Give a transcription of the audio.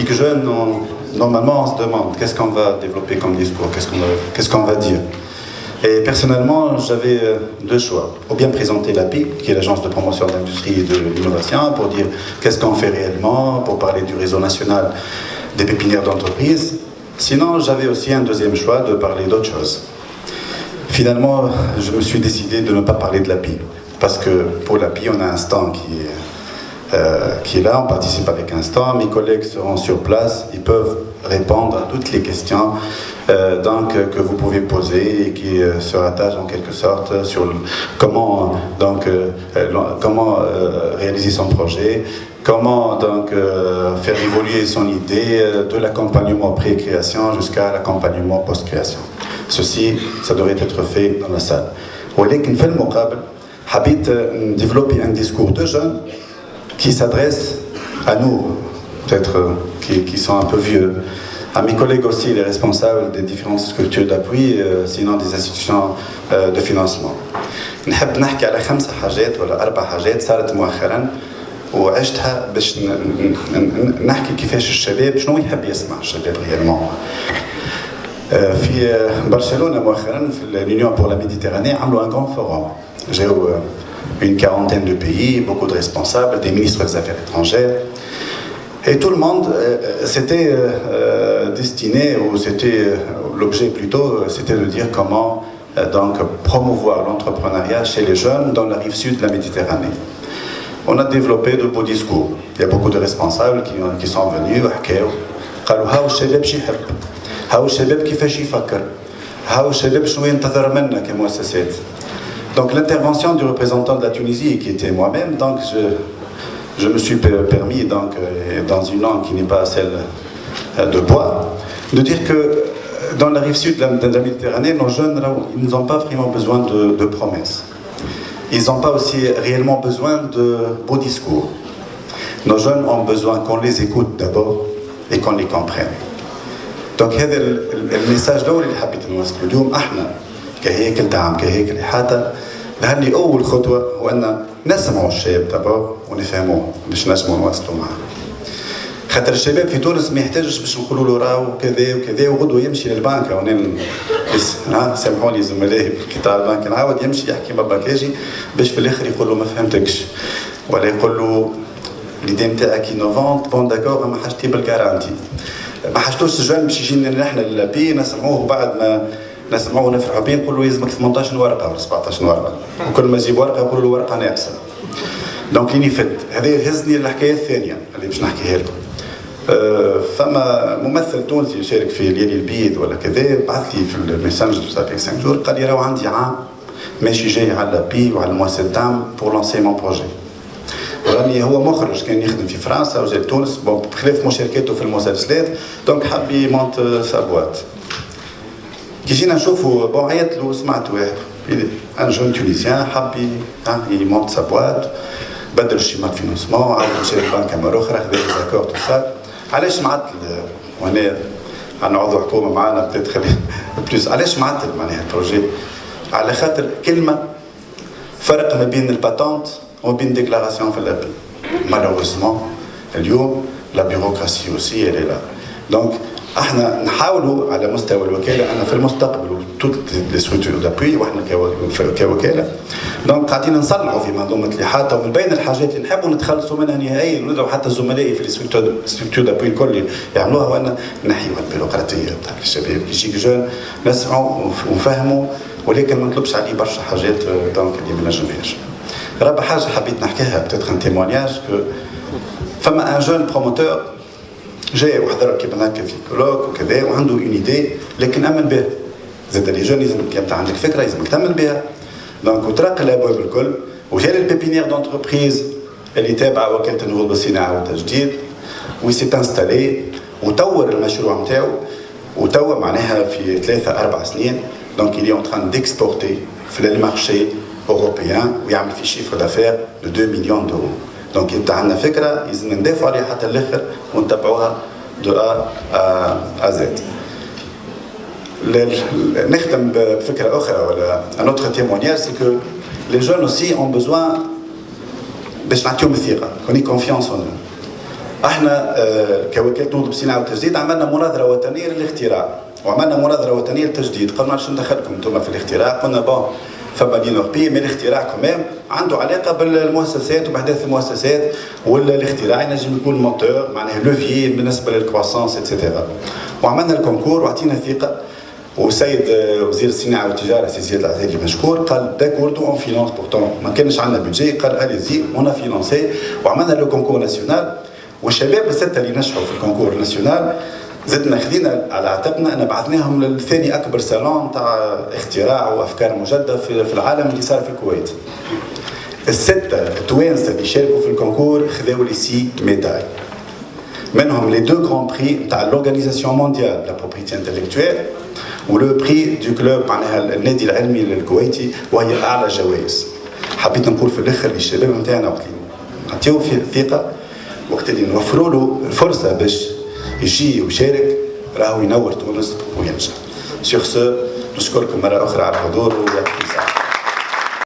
pique jeune, normalement on se demande qu'est-ce qu'on va développer comme discours, qu'est-ce qu'on va dire. Et personnellement, j'avais deux choix. Ou bien présenter l'API, qui est l'agence de promotion de l'industrie et de l'innovation, pour dire qu'est-ce qu'on fait réellement, pour parler du réseau national des pépinières d'entreprise. Sinon, j'avais aussi un deuxième choix de parler d'autre chose. Finalement, je me suis décidé de ne pas parler de l'API. Parce que pour l'API, on a un stand qui est là, on participe avec un stand, mes collègues seront sur place, ils peuvent répondre à toutes les questions que vous pouvez poser et qui se rattachent en quelque sorte sur comment réaliser son projet, comment faire évoluer son idée de l'accompagnement pré-création jusqu'à l'accompagnement post-création. Ceci, ça devrait être fait dans la salle. ولكن في المقابل حبيت développer un discours de jeunes qui s'adresse à nous, peut-être qui sont un peu vieux, à mes collègues aussi, les responsables des différentes structures d'appui, sinon des institutions de financement. نحب نحكي على 5 حاجات ولا 4 حاجات صارت مؤخرا وعشتها باش نحكي كيفاش الشباب شنو يحب يسمع الشباب ريالمون. في برشلونة مؤخرا في l'Union pour la Méditerranée عملوا un grand forum. جاو une quarantaine de pays, beaucoup de responsables, des ministres des Affaires étrangères. Et tout le monde, c'était destiné, ou c'était l'objet plutôt, c'était de dire comment promouvoir l'entrepreneuriat chez les jeunes dans la rive sud de la Méditerranée. On a développé de beaux discours. Il y a beaucoup de responsables qui sont venus, قالوا هاو الشباب شو يحب، هاو الشباب كيفاش يفكر، هاو الشباب شنو ينتظر منا كمؤسسات. Donc l'intervention du représentant de la Tunisie, qui était moi-même, donc je me suis permis, dans une langue qui n'est pas celle de bois, de dire que dans la rive sud de la Méditerranée, nos jeunes, ils n'ont pas vraiment besoin de promesses. Ils n'ont pas aussi réellement besoin de beaux discours. Nos jeunes ont besoin qu'on les écoute d'abord et qu'on les comprenne. Donc هذا الميساج الأول اللي حبيت نوصله اليوم. احنا كهيكل دعم كهيكل إحاطة لهني أول خطوة هو أن نسمعوا الشباب دابور ونفهموه باش نجموا نواصلوا معاه. خاطر الشباب في تونس ما يحتاجش باش نقولوا له راهو كذا وكذا وغدوه يمشي للبنك سامحوني زملائي في قطاع البنك نعاود يمشي يحكي مع بنكاجي باش في الآخر يقول له ما فهمتكش ولا يقول له l'idée نتاعك انوفونت بون داكور ما حاجتي بالكارانتي. ما حاجتوش الجوان باش يجينا نحن للبي نسمعوه وبعد ما نسمعوه نفرحوا به نقولوا يلزمك 18 ورقه ولا 17 ورقه وكل ما يجيب ورقه يقولوا له ورقه ناقصه. دونك ليني فت هذا يهزني الحكايه الثانيه اللي باش نحكيها لكم. فما ممثل تونسي يشارك في ليالي البيض ولا كذا بعث لي في الميسنجر صافي 5 جور قال لي راهو عندي عام ماشي جاي على لابي وعلى المؤسسه دعم بور لونسي مون بروجي. راني هو مخرج كان يخدم في فرنسا وجا لتونس بخلاف مشاركاته في المسلسلات دونك حاب يمونت سابوات. كي جينا نشوفوا بون عيط له سمعت واحد ان جون تونيزيان حاب يمونت سابوات بدل الشيما فينونسمون عاود مشى للبنكه مره اخرى خذا داكور تو سا. علاش معطل وهنا نعوضوا حكومه معانا بتدخل بلوس علاش معطل معناها البروجي؟ على خاطر كلمه فرق ما بين الباتونت وبين ديكلاراسيون في الابل. مالوغوزمون اليوم لا بيروقراسي اوسي اللي لا دونك احنا نحاولوا على مستوى الوكاله ان في المستقبل توت لي ستركتور دابوي واحنا كوكاله دونك قاعدين نصلحوا في منظومه الاحاطه ومن بين الحاجات اللي نحبوا نتخلصوا منها نهائيا وندعو حتى زملائي في الستركتور دابوي الكل يعملوها وان نحيوا البيروقراطيه بتاع الشباب يجيك جون نسمعوا ونفهموا ولكن ما نطلبش عليه برشا حاجات دونك اللي ما نجمهاش. رابع حاجه حبيت نحكيها بتاتر ان تيمونياج كو فما ان جون بروموتور جاي وحضر كيما هكا في كولوك وكذا وعنده اون ايدي لكن امن بها. زاد لي جون لازمك انت عندك فكره لازمك تامن بها. دونك وطرق الابواب الكل وجا للبيبينيير دونتربريز اللي تابعه وكاله النهوض بالصناعه والتجديد وسي انستالي وطور المشروع نتاعو وتوا معناها في 3-4 سنين دونك il est en train d'exporter في المارشي اوروبيان ويعمل في شيفر دافير دو 2 مليون دورو. دونك يبدا عندنا فكره لازم ندافعوا عليها حتى الاخر ونتبعوها دو ا زد. نختم بفكره اخرى ولا ان اوتر تيمونياج سي كو لي جون اوسي اون بوزوان باش نعطيهم الثقه كوني كونفيونس اون احنا كوكاله نهضه بالصناعه والتجديد عملنا مناظره وطنيه للاختراع، وعملنا مناظره وطنيه للتجديد. قلنا شنو دخلكم انتم في الاختراع؟ قلنا بون فما لين اوروبي، مي الاختراع كمان عنده علاقه بالمؤسسات وباحداث المؤسسات، ولا الاختراع ينجم يكون موتور معناها لوفيي بالنسبه للكرواسونس اتسيتيرا. وعملنا الكونكور وعطينا ثقه، والسيد وزير الصناعه والتجاره سي زياد العزيزي مشكور قال داكورد اون فينونس بورتون ما كانش عندنا بودجي، قال اليزي اون فينونسي وعملنا لو كونكور ناسيونال. والشباب السته اللي نجحوا في الكونكور ناسيونال زدنا خذينا على عاتقنا ان بعثناهم للثاني اكبر صالون تاع اختراع وافكار مجدده في العالم اللي صار في الكويت. السته التوانسه اللي شاركوا في الكونكور خذاو لي 6 ميداي، منهم لي دو غران بري تاع لورغانيزاسيون مونديال لا بروبريتي انتلكتويل ولو بري دو كلوب معناها النادي العلمي الكويتي، وهي اعلى جوائز. حبيت نقول في الاخر للشباب نتاعنا وقت اللي نعطيو فيه الثقه، وقت اللي نوفروا له الفرصه باش يجي ويشارك راهو ينور تونس وينجح. سيغ سو نشكركم مره اخرى على الحضور ويعطيكم الصحه.